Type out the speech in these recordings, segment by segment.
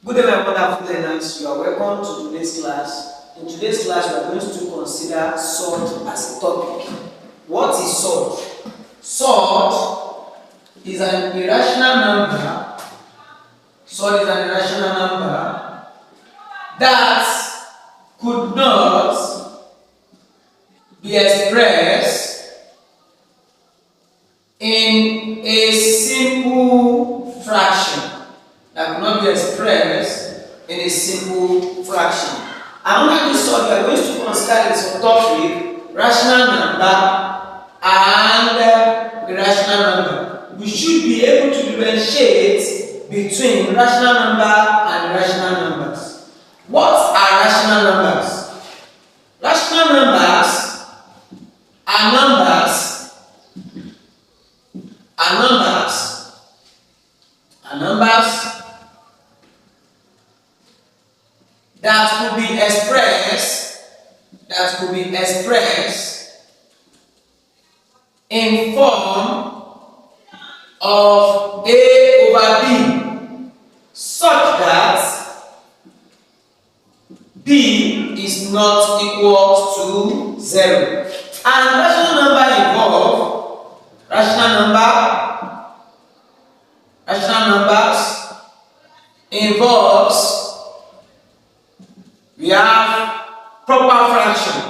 Good day, my wonderful learners. You are welcome to today's class. In today's class, we are going to consider sort as a topic. What is sort? Sort is an irrational number. Sort is an irrational number that could not be expressed in a simple fraction. That cannot be expressed in a simple fraction. And under this sort, we are going to consider this topic, rational number and irrational number. We should be able to differentiate between rational number and irrational numbers. What are rational numbers? Rational numbers are numbers that could be expressed in form of A over B, such that B is not equal to 0. And rational numbers involves we have proper fraction.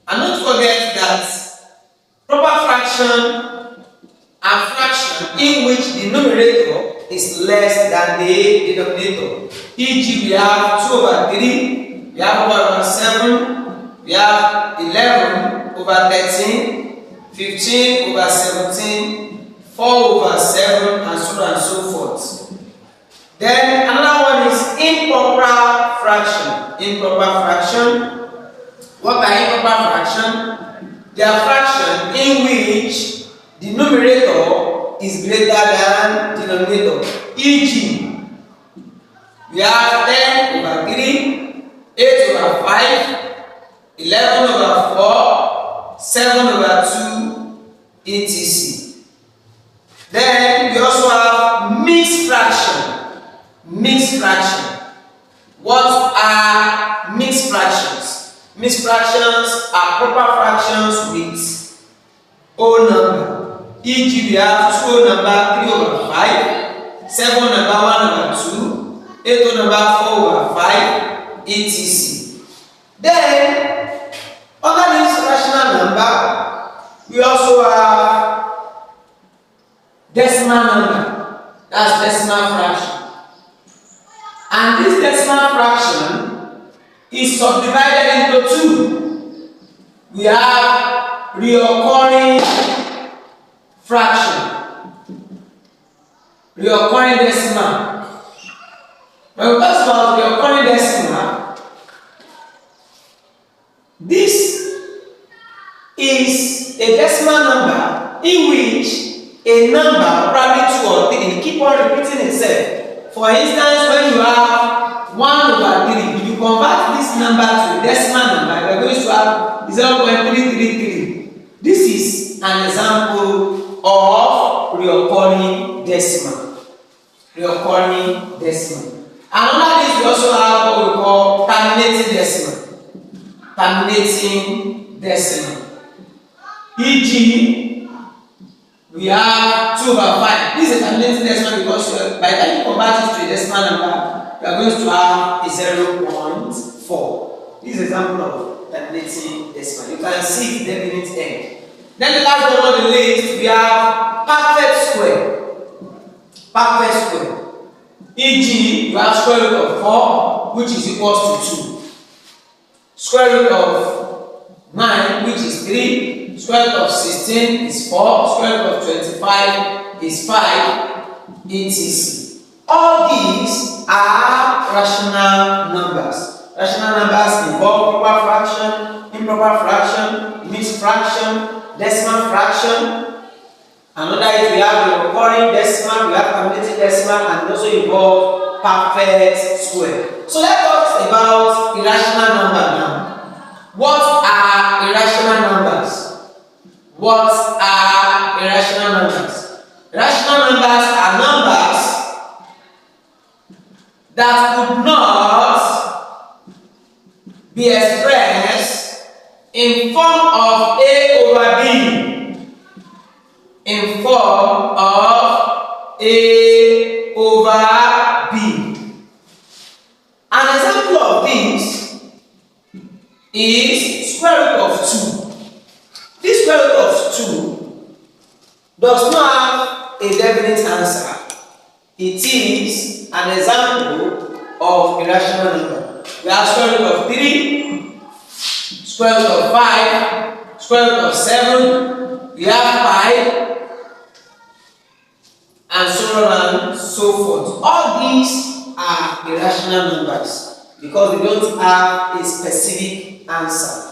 And don't forget that proper fraction are fraction in which the numerator is less than the denominator. E.g., we have 2 over 3, we have 1 over 7, we have 11 over 13, 15 over 17, 4 over 7, and so on and so forth. Then another one is improper fraction. What are improper fraction? They are fraction in which the numerator is greater than the denominator. E.g., we have 10 over 3, 8 over 5, 11 over 4, 7 over 2, etc. Then we also have mixed fraction. What are mixed fractions? Mixed fractions are proper fractions with whole number. E.g., we have 2 number 3 over 5, 7 number 1 over 2, 8 number 4 over 5, etc. Then, under this rational number, we also have decimal number. That's decimal fraction. And this decimal fraction is subdivided into 2. We have recurring fraction, recurring decimal. When we talk about recurring decimal, this is a decimal number in which a number, probably 2 or 3, keep on repeating itself. For instance, when you have 1 over 3, if you convert this number to a decimal number, you are going to have 0.333. This is an example of recurring decimal. And under this, we also have what we call terminating decimal. E.g., we have 2 over 5. This is a terminating decimal because by the time you convert it to a decimal number, you are going to have a 0.4. This is an example of terminating decimal. You can see it definite end. Then the last one on the list, we have perfect square. E.g., you have square root of 4, which is equals to 2. Square root of 9, which is 3. Square root of 16 is 4, square root of 25 is 5, etc. All these are rational numbers. Rational numbers involve proper fraction, improper fraction, mixed fraction, decimal fraction. Another is we have the recurring decimal, we have terminating decimal, and also involve perfect square. So let's talk about irrational number now. What are irrational numbers? What are irrational numbers? Rational numbers are numbers cannot be expressed in form of A over B. In form of A over B. An example of this is square root of 2. This square root of 2 does not have a definite answer. It is an example of irrational number. We have square root of 3, square root of 5, square root of 7, we have 5, and so on and so forth. All these are irrational numbers because they don't have a specific answer.